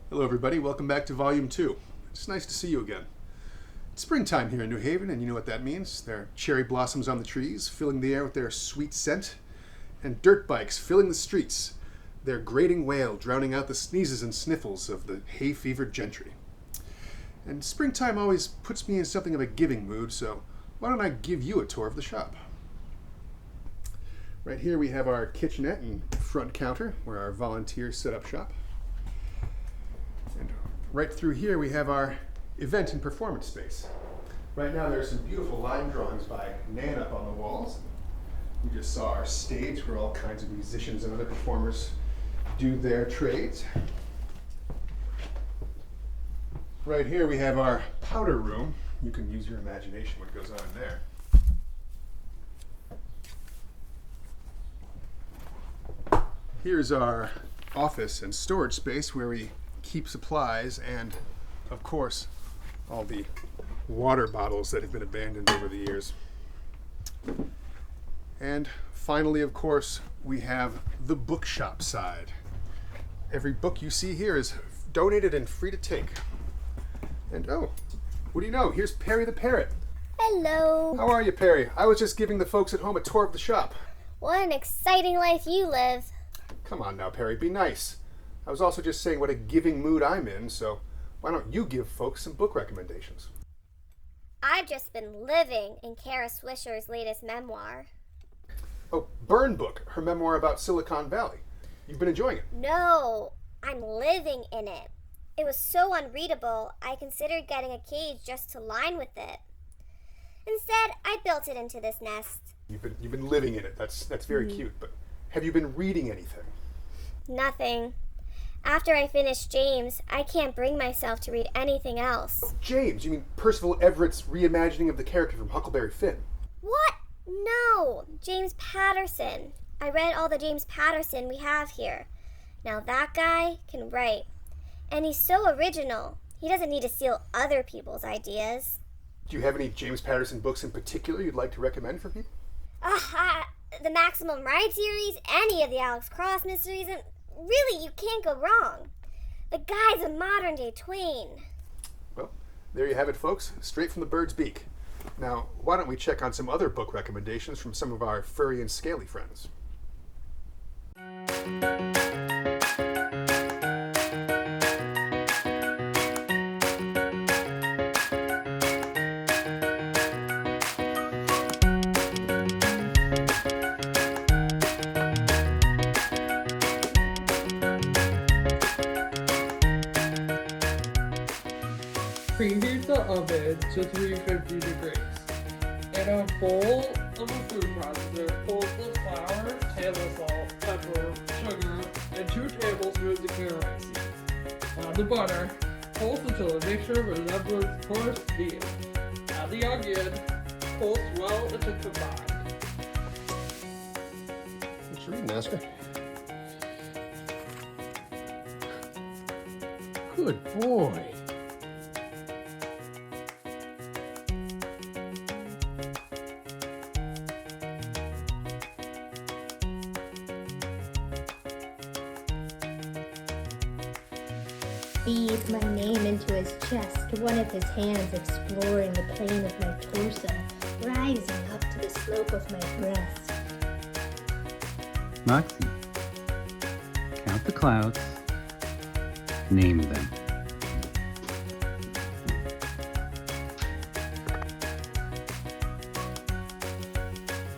Hello everybody, welcome back to Volume 2. It's nice to see you again. It's springtime here in New Haven, and you know what that means. There are cherry blossoms on the trees, filling the air with their sweet scent, and dirt bikes filling the streets, their grating wail drowning out the sneezes and sniffles of the hay-fevered gentry. And springtime always puts me in something of a giving mood, so why don't I give you a tour of the shop? Right here we have our kitchenette and front counter, where our volunteers set up shop. And right through here we have our event and performance space. Right now there's some beautiful line drawings by Nan up on the walls. We just saw our stage where all kinds of musicians and other performers do their trades. Right here we have our powder room. You can use your imagination what goes on there. Here's our office and storage space where we keep supplies and, of course, all the water bottles that have been abandoned over the years. And finally, of course, we have the bookshop side. Every book you see here is donated and free to take. And oh, what do you know? Here's Perry the Parrot. Hello. How are you, Perry? I was just giving the folks at home a tour of the shop. What an exciting life you live. Come on now, Perry, be nice. I was also just saying what a giving mood I'm in, so why don't you give folks some book recommendations? I've just been living in Kara Swisher's latest memoir. Oh, Burn Book, her memoir about Silicon Valley. You've been enjoying it. No, I'm living in it. It was so unreadable, I considered getting a cage just to line with it. Instead, I built it into this nest. You've been living in it. That's very cute, but have you been reading anything? Nothing. After I finished James, I can't bring myself to read anything else. Oh, James, you mean Percival Everett's reimagining of the character from Huckleberry Finn? What? No, James Patterson. I read all the James Patterson we have here. Now that guy can write. And he's so original. He doesn't need to steal other people's ideas. Do you have any James Patterson books in particular you'd like to recommend for people? The Maximum Ride series, any of the Alex Cross mysteries, and really, you can't go wrong. The guy's a modern-day Twain. Well, there you have it, folks. Straight from the bird's beak. Now, why don't we check on some other book recommendations from some of our furry and scaly friends? Preheat the oven to 350 degrees. In a bowl of a food processor, pulse the flour, table salt, pepper, sugar, and 2 tablespoons of clear rice seeds. Add the butter, pulse until the mixture resembles coarse veal. Add the onion, pulse well until combined. What's you reading, Oscar? Good boy. Beat my name into his chest, one of his hands exploring the plane of my torso, rising up to the slope of my breast. Moxie, count the clouds, name them.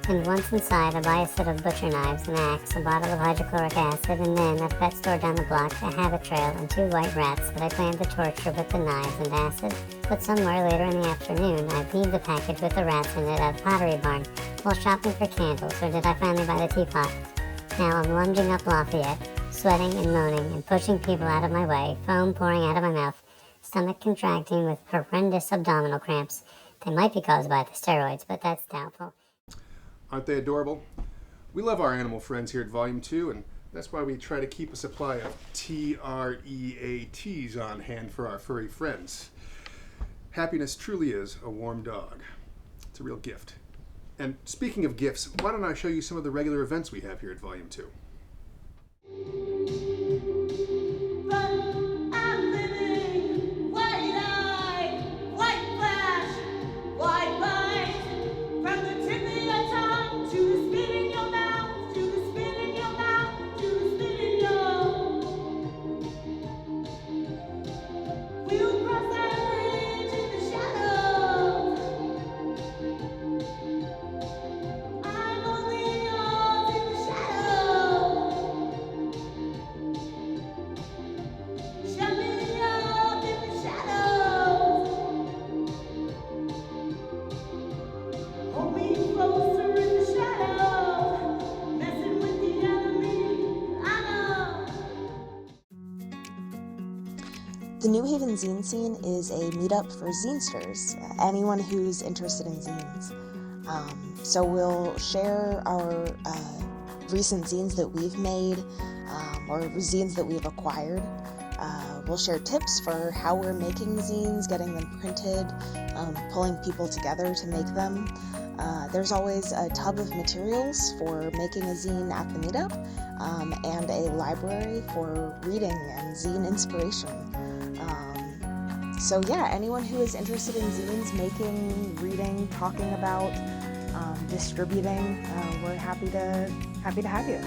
And once inside, I buy a set of butcher knives, an axe, a bottle of hydrochloric acid, and then, at the pet store down the block, a habit trail and 2 white rats that I plan to torture with the knives and acid. But somewhere later in the afternoon, I leave the package with the rats in it at Pottery Barn while shopping for candles, or did I finally buy the teapot? Now I'm lunging up Lafayette, sweating and moaning and pushing people out of my way, foam pouring out of my mouth, stomach contracting with horrendous abdominal cramps. They might be caused by the steroids, but that's doubtful. Aren't they adorable? We love our animal friends here at Volume 2, and that's why we try to keep a supply of TREATs on hand for our furry friends. Happiness truly is a warm dog. It's a real gift. And speaking of gifts, why don't I show you some of the regular events we have here at Volume 2? The New Haven zine scene is a meetup for zinesters, anyone who's interested in zines. So we'll share our recent zines that we've made, or zines that we've acquired. We'll share tips for how we're making zines, getting them printed, pulling people together to make them. There's always a tub of materials for making a zine at the meetup, and a library for reading and zine inspiration. So yeah, anyone who is interested in zines, making, reading, talking about, distributing, we're happy to have you.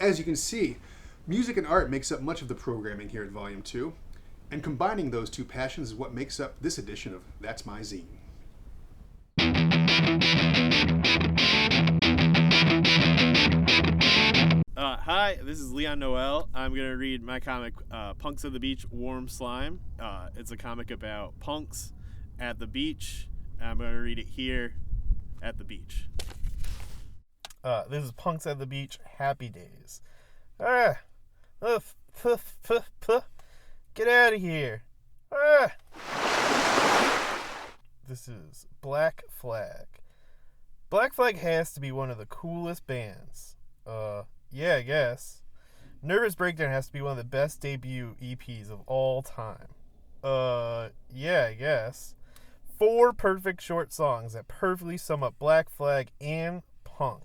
As you can see, music and art makes up much of the programming here at Volume 2, and combining those two passions is what makes up this edition of That's My Zine. Hi, this is Leon Noel. I'm going to read my comic, Punks at the Beach, Warm Slime. It's a comic about punks at the beach. I'm going to read it here at the beach. This is Punks at the Beach, Happy Days. Get out of here. This is Black Flag. Black Flag has to be one of the coolest bands. Yeah, I guess. Nervous Breakdown has to be one of the best debut EPs of all time. Yeah, I guess. 4 perfect short songs that perfectly sum up Black Flag and punk.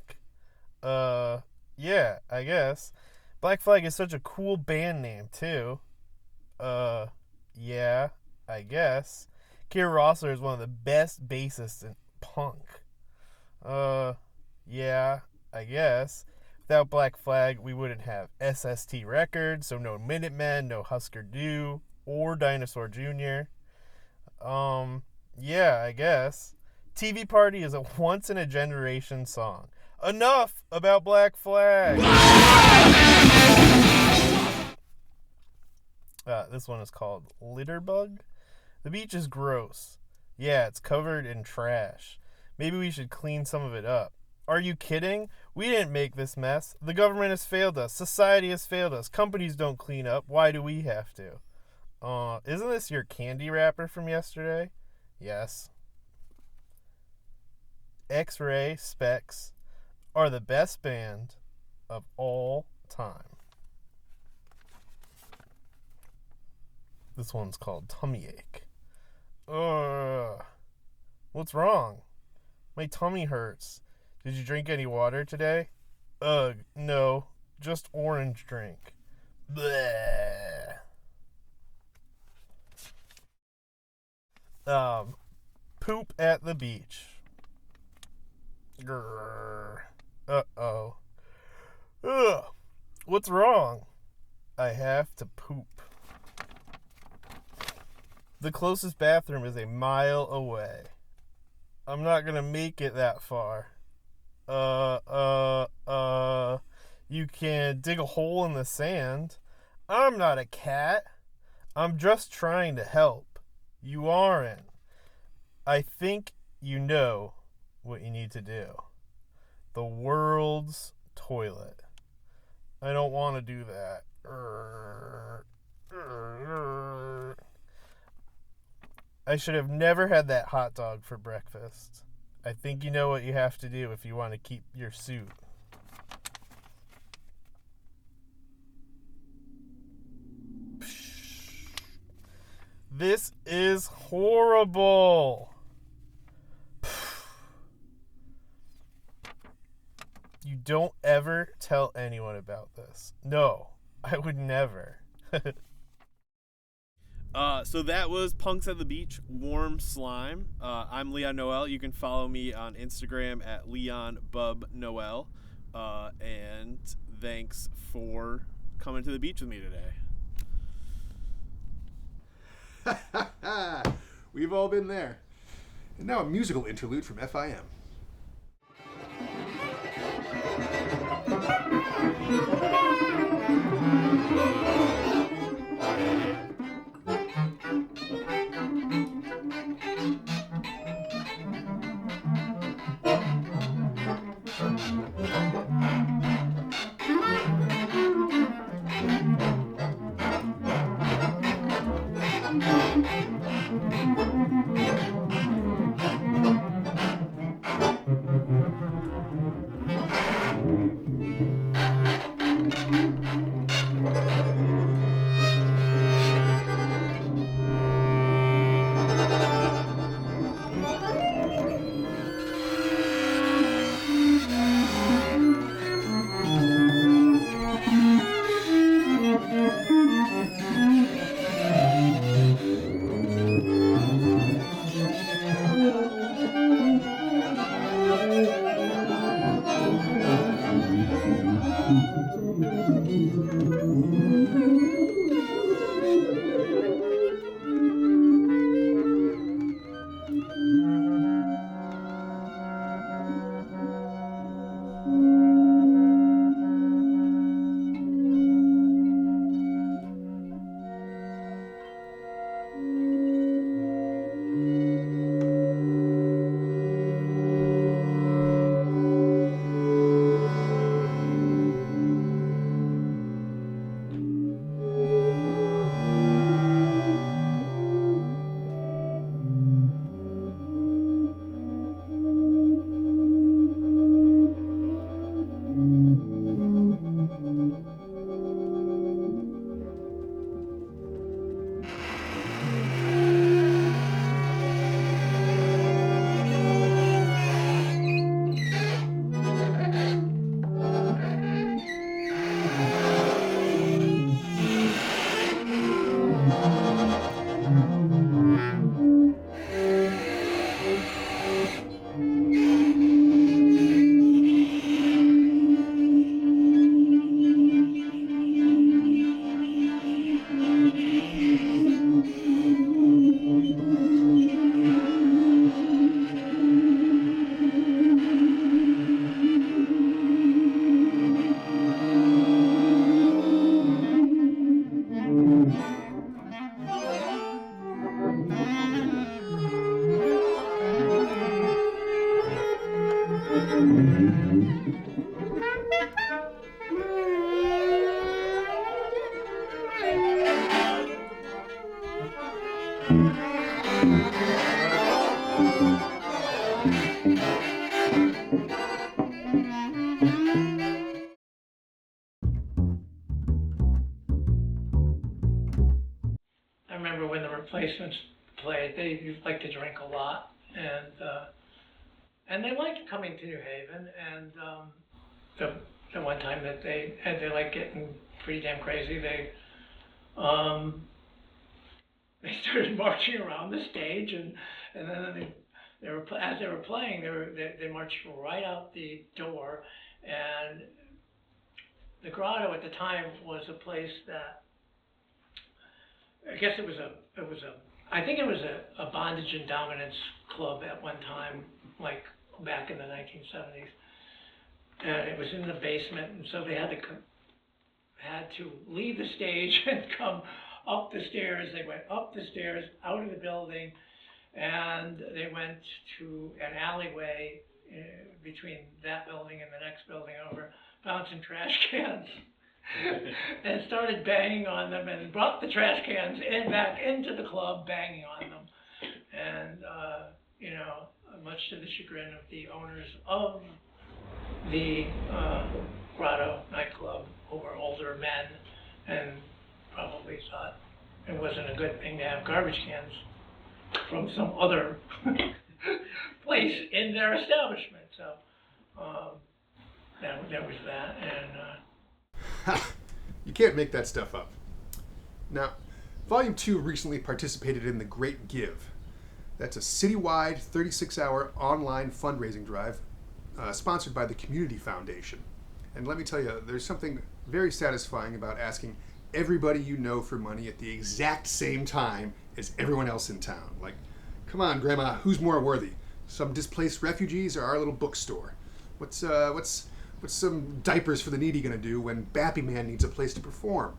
Yeah, I guess. Black Flag is such a cool band name, too. Yeah, I guess. Kira Rossler is one of the best bassists in punk. Yeah, I guess. Without Black Flag, we wouldn't have SST Records, so no Minutemen, no Husker Du, or Dinosaur Jr. Yeah, I guess. TV Party is a once-in-a-generation song. Enough about Black Flag! This one is called Litterbug. The beach is gross. Yeah, it's covered in trash. Maybe we should clean some of it up. Are you kidding? We didn't make this mess. The government has failed us. Society has failed us. Companies don't clean up. Why do we have to? Isn't this your candy wrapper from yesterday? Yes. X-Ray Specs are the best band of all time. This one's called tummy ache. What's wrong? My tummy hurts. Did you drink any water today? Ugh, no. Just orange drink. Bleh. Poop at the beach. Grrr. Uh-oh. Ugh. What's wrong? I have to poop. The closest bathroom is a mile away. I'm not gonna make it that far. You can dig a hole in the sand. I'm not a cat. I'm just trying to help. You aren't. I think you know what you need to do. The world's toilet. I don't want to do that. I should have never had that hot dog for breakfast. I think you know what you have to do if you want to keep your suit. This is horrible. You don't ever tell anyone about this. No, I would never. So that was Punks at the Beach, Warm Slime. I'm Leon Noel. You can follow me on Instagram at LeonBubNoel. And thanks for coming to the beach with me today. We've all been there. And now a musical interlude from FIM. I remember replacements played, they like to drink a lot, and they liked coming to New Haven. And the one time that they liked getting pretty damn crazy, they started marching around the stage, and then they were as they were playing, they marched right out the door. And the Grotto at the time was a place that, I guess it was a bondage and dominance club at one time, like back in the 1970s. And it was in the basement, and so they had to leave the stage and come up the stairs. They went up the stairs, out of the building, and they went to an alleyway between that building and the next building over, found some trash cans, and started banging on them, and brought the trash cans back into the club, banging on them. And, much to the chagrin of the owners of the Grotto nightclub, who were older men and probably thought it wasn't a good thing to have garbage cans from some other place in their establishment. So that was that. And you can't make that stuff up. Now, Volume 2 recently participated in The Great Give. That's a citywide 36-hour online fundraising drive sponsored by the Community Foundation. And let me tell you, there's something very satisfying about asking everybody you know for money at the exact same time as everyone else in town. Like, come on, Grandma, who's more worthy? Some displaced refugees or our little bookstore? What's some diapers for the needy gonna do when Bappy Man needs a place to perform?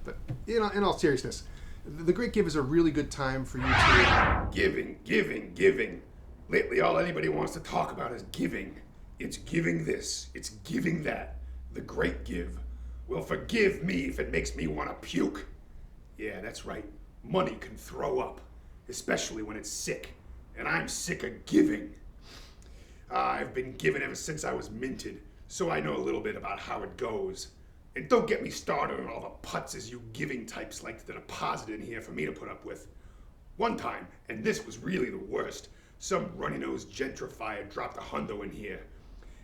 But in all seriousness, The Great Give is a really good time for you to... Giving. Lately, all anybody wants to talk about is giving. It's giving this. It's giving that. The Great Give. Well, forgive me if it makes me want to puke. Yeah, that's right. Money can throw up, especially when it's sick. And I'm sick of giving. I've been giving ever since I was minted, so I know a little bit about how it goes. And don't get me started on all the putzes you giving types like to deposit in here for me to put up with. One time, and this was really the worst, some runny-nosed gentrifier dropped $100 in here.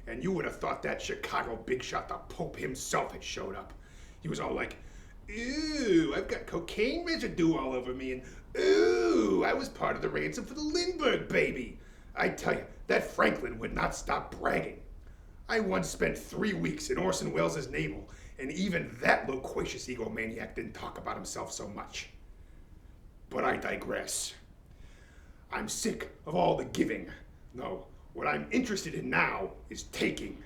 And you would have thought that Chicago big shot, the Pope himself, had showed up. He was all like, "Ooh, I've got cocaine residue all over me," and "Ooh, I was part of the ransom for the Lindbergh baby." I tell you, that Franklin would not stop bragging. I once spent 3 weeks in Orson Welles' navel, and even that loquacious egomaniac didn't talk about himself so much. But I digress. I'm sick of all the giving. No, what I'm interested in now is taking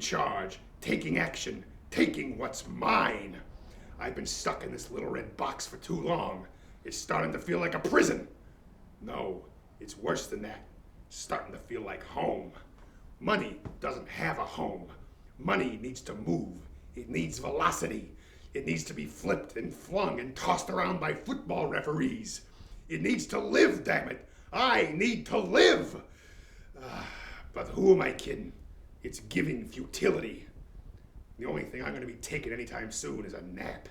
charge, taking action, taking what's mine. I've been stuck in this little red box for too long. It's starting to feel like a prison. No, it's worse than that. It's starting to feel like home. Money doesn't have a home. Money needs to move. It needs velocity. It needs to be flipped and flung and tossed around by football referees. It needs to live, damn it. I need to live. But who am I kidding? It's giving futility. The only thing I'm going to be taking anytime soon is a nap.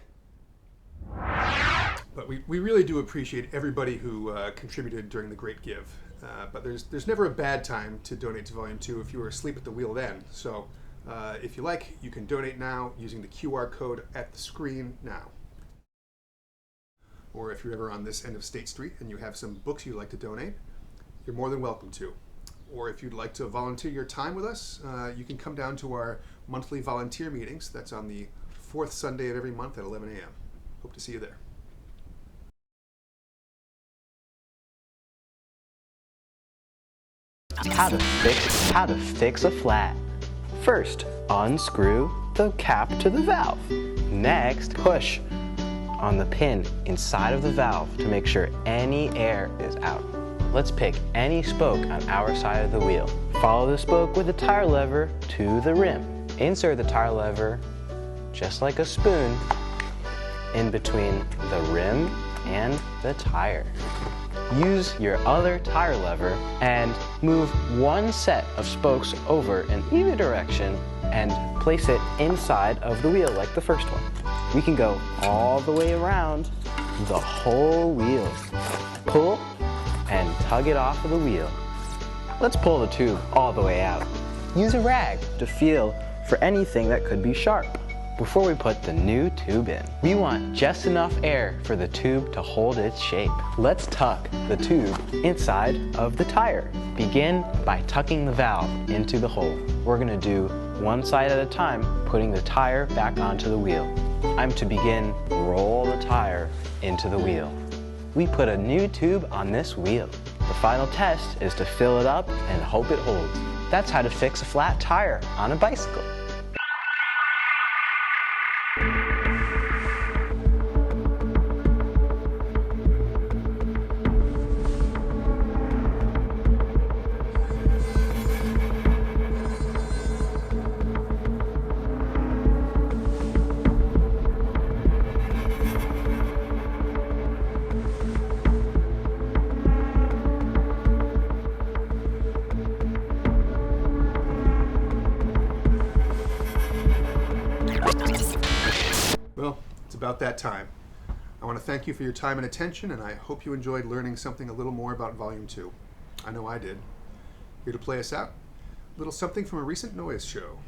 But we really do appreciate everybody who contributed during The Great Give. But there's never a bad time to donate to Volume 2 if you were asleep at the wheel then. So if you like, you can donate now using the QR code at the screen now. Or if you're ever on this end of State Street and you have some books you'd like to donate, you're more than welcome to. Or if you'd like to volunteer your time with us, you can come down to our monthly volunteer meetings. That's on the 4th Sunday of every month at 11 a.m. Hope to see you there. How to fix a flat. First, unscrew the cap to the valve. Next, push on the pin inside of the valve to make sure any air is out. Let's pick any spoke on our side of the wheel. Follow the spoke with the tire lever to the rim. Insert the tire lever, just like a spoon, in between the rim and the tire. Use your other tire lever and move one set of spokes over in either direction and place it inside of the wheel like the first one. We can go all the way around the whole wheel. Pull and tug it off of the wheel. Let's pull the tube all the way out. Use a rag to feel for anything that could be sharp. Before we put the new tube in, we want just enough air for the tube to hold its shape. Let's tuck the tube inside of the tire. Begin by tucking the valve into the hole. We're gonna do one side at a time, putting the tire back onto the wheel. I'm to begin roll the tire into the wheel. We put a new tube on this wheel. The final test is to fill it up and hope it holds. That's how to fix a flat tire on a bicycle. Well, it's about that time. I want to thank you for your time and attention, and I hope you enjoyed learning something a little more about Volume 2. I know I did. Here to play us out, a little something from a recent Noise show.